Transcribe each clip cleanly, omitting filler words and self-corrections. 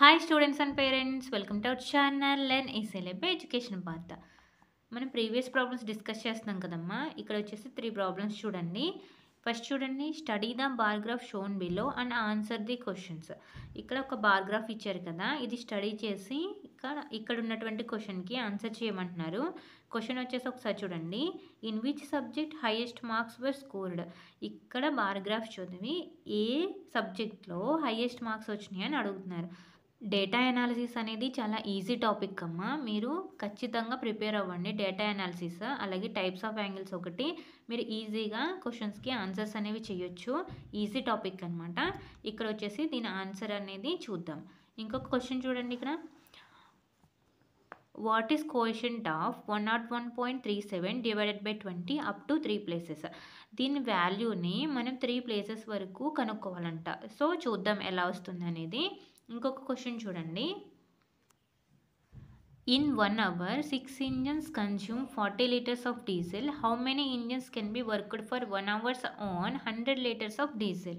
Hi students and parents, welcome to our channel learn easily by education part. మనం previous problems discuss చేస్తున్నాం కదమ్మా. ఇక్కడ వచ్చేసి 3 problems చూడండి. ఫస్ట్ చూడండి, study the bar graph shown below and answer the questions. ఇక్కడ ఒక bar graph ఇచ్చారు కదా, ఇది స్టడీ చేసి ఇక్కడ ఉన్నటువంటి క్వశ్చన్కి ఆన్సర్ చేయమంటున్నారు. క్వశ్చన్ వచ్చేసి ఒకసారి చూడండి, in which subject highest marks were scored. ఇక్కడ బార్ గ్రాఫ్ చదివి ఏ సబ్జెక్ట్లో హైయెస్ట్ మార్క్స్ వచ్చినాయి అని అడుగుతున్నారు. డేటా అనాలిసిస్ అనేది చాలా ఈజీ టాపిక్ అమ్మా. మీరు ఖచ్చితంగా ప్రిపేర్ అవ్వండి. డేటా అనాలిసిస్ అలాగే టైప్స్ ఆఫ్ యాంగిల్స్ ఒకటి మీరు ఈజీగా క్వశ్చన్స్కి ఆన్సర్స్ అనేవి చేయొచ్చు. ఈజీ టాపిక్ అనమాట. ఇక్కడ వచ్చేసి దీని ఆన్సర్ అనేది చూద్దాం. ఇంకొక క్వశ్చన్ చూడండి, ఇక్కడ what is coefficient of 101.37 divided by 20 up to 3 places. దీని వాల్యూని మనం 3 ప్లేసెస్ వరకు కనుక్కోవాలంట. సో చూద్దాం ఎలా వస్తుంది అనేది. ఇంకొక క్వశ్చన్ చూడండి, in 1 hour 6 engines consume 40 liters of diesel. How many engines can be worked for 1 hour on 100 liters of diesel?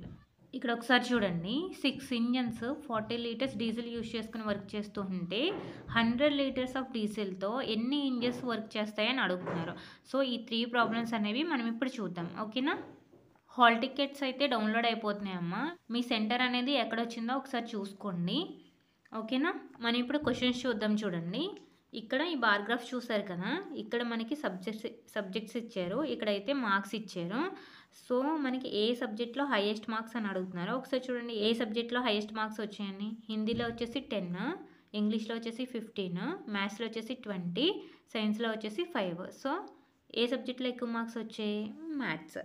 ఇక్కడ ఒకసారి చూడండి, 6 ఇంజన్స్ 40 లీటర్స్ డీజిల్ యూజ్ చేసుకుని వర్క్ చేస్తూ ఉంటే 100 లీటర్స్ ఆఫ్ డీజిల్తో ఎన్ని ఇంజన్స్ వర్క్ చేస్తాయని అడుగుతున్నారు. సో ఈ 3 ప్రాబ్లమ్స్ అనేవి మనం ఇప్పుడు చూద్దాం, ఓకేనా. హాల్ టికెట్స్ అయితే డౌన్లోడ్ అయిపోతున్నాయమ్మా. మీ సెంటర్ అనేది ఎక్కడొచ్చిందో ఒకసారి చూసుకోండి, ఓకేనా. మనం ఇప్పుడు క్వశ్చన్స్ చూద్దాం. చూడండి, ఇక్కడ ఈ బార్ గ్రాఫ్ చూసారు కదా, ఇక్కడ మనకి సబ్జెక్ట్స్ ఇచ్చారు, ఇక్కడైతే మార్క్స్ ఇచ్చారు. సో మనకి ఏ సబ్జెక్ట్లో హైయెస్ట్ మార్క్స్ అని అడుగుతున్నారు. ఒకసారి చూడండి, ఏ సబ్జెక్ట్లో హైయెస్ట్ మార్క్స్ వచ్చాయని. హిందీలో వచ్చేసి 10, ఇంగ్లీష్లో వచ్చేసి 15, మ్యాథ్స్లో వచ్చేసి 20, సైన్స్లో వచ్చేసి 5. సో ఏ సబ్జెక్ట్లో ఎక్కువ మార్క్స్ వచ్చాయి? మ్యాథ్స్.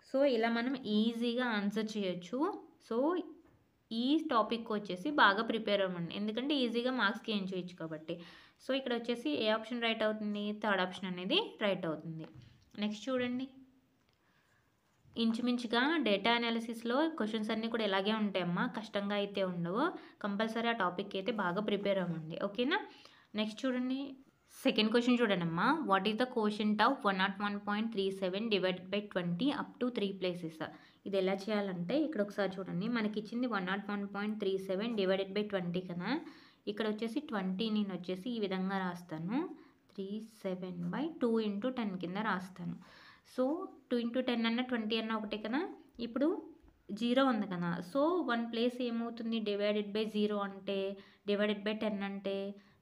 సో ఇలా మనం ఈజీగా ఆన్సర్ చేయొచ్చు. సో ఈ టాపిక్ వచ్చేసి బాగా ప్రిపేర్ అవ్వండి, ఎందుకంటే ఈజీగా మార్క్స్కి ఏం చేయొచ్చు కాబట్టి. సో ఇక్కడ వచ్చేసి ఏ ఆప్షన్ రైట్ అవుతుంది? థర్డ్ ఆప్షన్ అనేది రైట్ అవుతుంది. నెక్స్ట్ చూడండి, ఇంచుమించుగా డేటా అనాలిసిస్లో క్వశ్చన్స్ అన్నీ కూడా ఇలాగే ఉంటాయమ్మా, కష్టంగా అయితే ఉండవు. కంపల్సరీ ఆ టాపిక్ అయితే బాగా ప్రిపేర్ అవ్వండి, ఓకేనా. నెక్స్ట్ చూడండి, సెకండ్ క్వశ్చన్ చూడండి అమ్మా, what is the quotient of 101.37 divided by 20 up to 3 places. ఇది ఎలా చేయాలంటే ఇక్కడ ఒకసారి చూడండి, మనకి ఇచ్చింది 101.37 డివైడెడ్ బై 20 కదా. ఇక్కడ వచ్చేసి 20 నేను వచ్చేసి ఈ విధంగా రాస్తాను, 37/2 × 10 కింద రాస్తాను. సో 2 × 10 అన్న 20 అన్న ఒకటే కదా. ఇప్పుడు 0 ఉంది కదా, సో 1 ప్లేస్ ఏమవుతుంది? డివైడెడ్ బై 0 అంటే, డివైడెడ్ బై 10 అంటే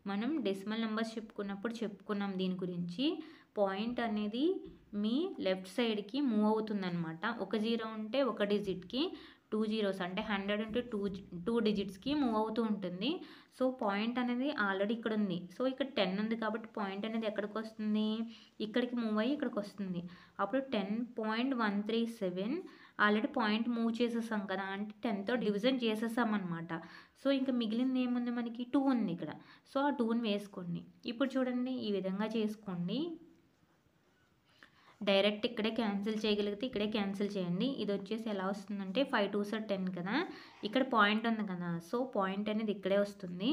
మనం డెసిమల్ నెంబర్స్ చెప్పుకున్నాం దీని గురించి. పాయింట్ అనేది మీ లెఫ్ట్ సైడ్కి మూవ్ అవుతుందన్నమాట. ఒక 0 ఉంటే ఒక డిజిట్కి 2 zeros అంటే 100 ఉంటే 2 డిజిట్స్కి మూవ్ అవుతూ ఉంటుంది. సో పాయింట్ అనేది ఆల్రెడీ ఇక్కడ ఉంది. సో ఇక్కడ 10 ఉంది కాబట్టి పాయింట్ అనేది ఎక్కడికి వస్తుంది? ఇక్కడికి మూవ్ అయ్యి ఇక్కడికి వస్తుంది. అప్పుడు 10.137 ఆల్రెడీ పాయింట్ మూవ్ చేసేసాం కదా, అంటే 10తో డివిజన్ చేసేసామన్నమాట. సో ఇంకా మిగిలింది ఏముంది? మనకి 2 ఉంది ఇక్కడ. సో ఆ 2ని వేసుకోండి. ఇప్పుడు చూడండి, ఈ విధంగా చేసుకోండి. డైరెక్ట్ ఇక్కడే క్యాన్సిల్ చేయగలిగితే ఇక్కడే క్యాన్సిల్ చేయండి. ఇది వచ్చేసి ఎలా వస్తుందంటే 5 2s 10 కదా, ఇక్కడ పాయింట్ ఉంది కదా, సో పాయింట్ అనేది ఇక్కడే వస్తుంది.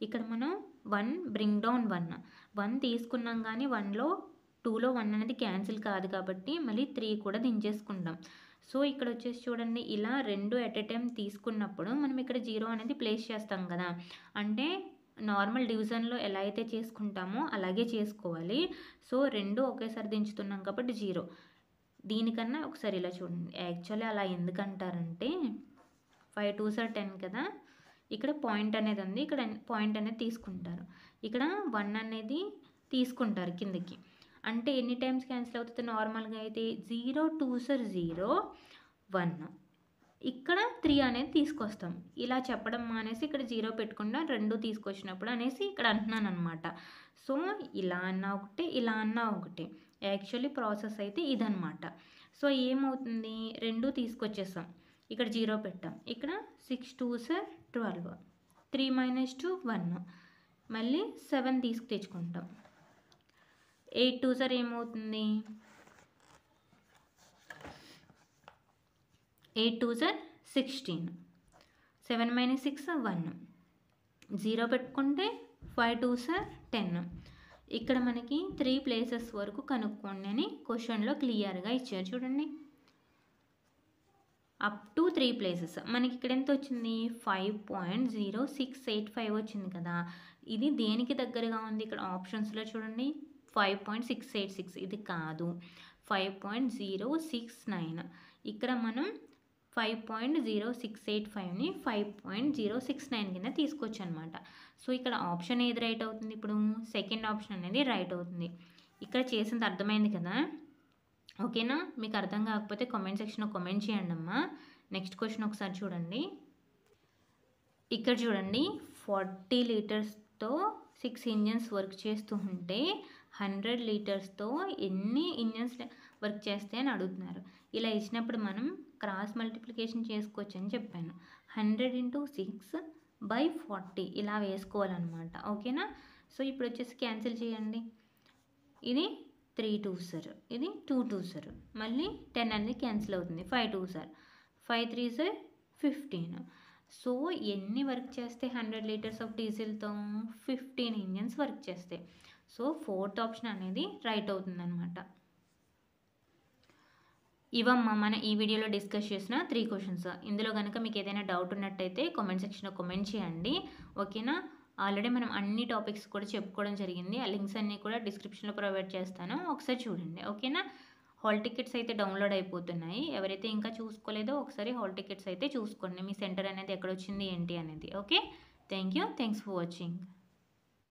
ఇక్కడ మనం 1 బ్రింగ్ డౌన్ 1 తీసుకున్నాం, కానీ 2లో 1 అనేది క్యాన్సిల్ కాదు కాబట్టి మళ్ళీ 3 కూడా దించేసుకుంటాం. సో ఇక్కడ వచ్చేసి చూడండి, ఇలా 2 ఎట్ ఎ టైం తీసుకున్నప్పుడు మనం ఇక్కడ 0 అనేది ప్లేస్ చేస్తాం కదా, అంటే నార్మల్ డివిజన్లో ఎలా అయితే చేసుకుంటామో అలాగే చేసుకోవాలి. సో 2 ఒకేసారి దించుతున్నాం కాబట్టి 0. దీనికన్నా ఒకసారి ఇలా చూడండి, యాక్చువల్లీ అలా ఎందుకంటారంటే 5 2s 10 కదా, ఇక్కడ పాయింట్ అనేది ఉంది, ఇక్కడ పాయింట్ అనేది తీసుకుంటారు, ఇక్కడ 1 అనేది తీసుకుంటారు కిందకి. అంటే ఎన్ని టైమ్స్ క్యాన్సిల్ అవుతుంది? నార్మల్గా అయితే 0 2s 0 1, ఇక్కడ 3 అనేది తీసుకొస్తాం. ఇలా చెప్పడం మానేసి ఇక్కడ 0 పెట్టుకుండా 2 తీసుకొచ్చినప్పుడు అనేసి ఇక్కడ అంటున్నాను అనమాట. సో ఇలా అన్నా ఒకటే, ఇలా అన్నా ఒకటే. యాక్చువల్లీ ప్రాసెస్ అయితే ఇదనమాట. సో ఏమవుతుంది? 2 తీసుకొచ్చేసాం, ఇక్కడ 0 పెట్టాం, ఇక్కడ 6 2s 12, 3 - 2 1, మళ్ళీ 7 తెచ్చుకుంటాం. 8 2s ఏమవుతుంది? 8 2s 16, 7 - 6 1, 0 పెట్టుకుంటే 5 2s 10. ఇక్కడ మనకి 3 ప్లేసెస్ వరకు కనుక్కోండి అని క్వశ్చన్లో క్లియర్గా ఇచ్చారు చూడండి. Up to 3 places. మనకి ఇక్కడ ఎంత వచ్చింది? 5.0685 వచ్చింది కదా! ఇది దేనికి దగ్గరగా ఉంది? ఇక్కడ ఆప్షన్స్‌లో చూడండి 5.686 ఇది కాదు. 5.069 ఇక్కడ మనం 5.0685ని 5.069 కింద తీసుకోవచ్చనమాట. సో, ఇక్కడ ఆప్షన్ ఏది రైట్ అవుతుంది ఇప్పుడు? సెకండ్ ఆప్షన్ అనేది రైట్ అవుతుంది. ఇక్కడ చేసింది అర్థమైంది కదా! ఓకేనా? మీకు అర్థం కాకపోతే కామెంట్ సెక్షన్‌లో కామెంట్ చేయండమ్మా. నెక్స్ట్ క్వెషన్ ఒకసారి చూడండి. ఇక్కడ చూడండి 40 లీటర్స్‌తో 6 ఇంజిన్స్ వర్క్ చేస్తూ ఉంటే 100 లీటర్స్‌తో ఎన్ని ఇంజిన్స్ వర్క్ చేస్తాయి అని అడుగుతున్నారు. ఇలా ఇచ్చినప్పుడు మనం క్రాస్ మల్టిప్లికేషన్ చేసుకోవచ్చని చెప్పాను. 100 × 6/40 ఇలా వేసుకోవాలన్నమాట. ఓకేనా? సో, ఇప్పుడు వచ్చేసి క్యాన్సిల్ చేయండి. ఇది 3 2s ఇది 2 2s మళ్ళీ 10 అనేది క్యాన్సిల్ అవుతుంది. 5 2s 5 3s 15. సో, ఎన్ని వర్క్ చేస్తే 100 లీటర్స్ ఆఫ్ డీజిల్‌తో 15 ఇంజిన్స్ వర్క్ చేస్తాయి. సో, ఫోర్త్ ఆప్షన్ అనేది రైట్ అవుతుందన్నమాట. ఇవమ్మా మన ఈ వీడియోలో డిస్కస్ చేసిన 3 క్వెషన్స్. ఇందులో గనుక మీకు ఏదైనా డౌట్ ఉన్నట్టయితే కామెంట్ సెక్షన్‌లో కామెంట్ చేయండి. ఓకేనా? ఆల్రెడీ మనం అన్ని టాపిక్స్ కూడా చెప్పుకోవడం జరిగింది. ఆ లింక్స్ అన్నీ కూడా డిస్క్రిప్షన్‌లో ప్రొవైడ్ చేస్తాను. ఒకసారి చూడండి. ఓకేనా? హాల్ టికెట్స్ అయితే డౌన్లోడ్ అయిపోతున్నాయి. ఎవరైతే ఇంకా చూసుకోలేదో ఒకసారి హాల్ టికెట్స్ అయితే చూసుకోండి. మీ సెంటర్ అనేది ఎక్కడొచ్చింది ఏంటి అనేది. Okay? Thank you. Thanks for watching.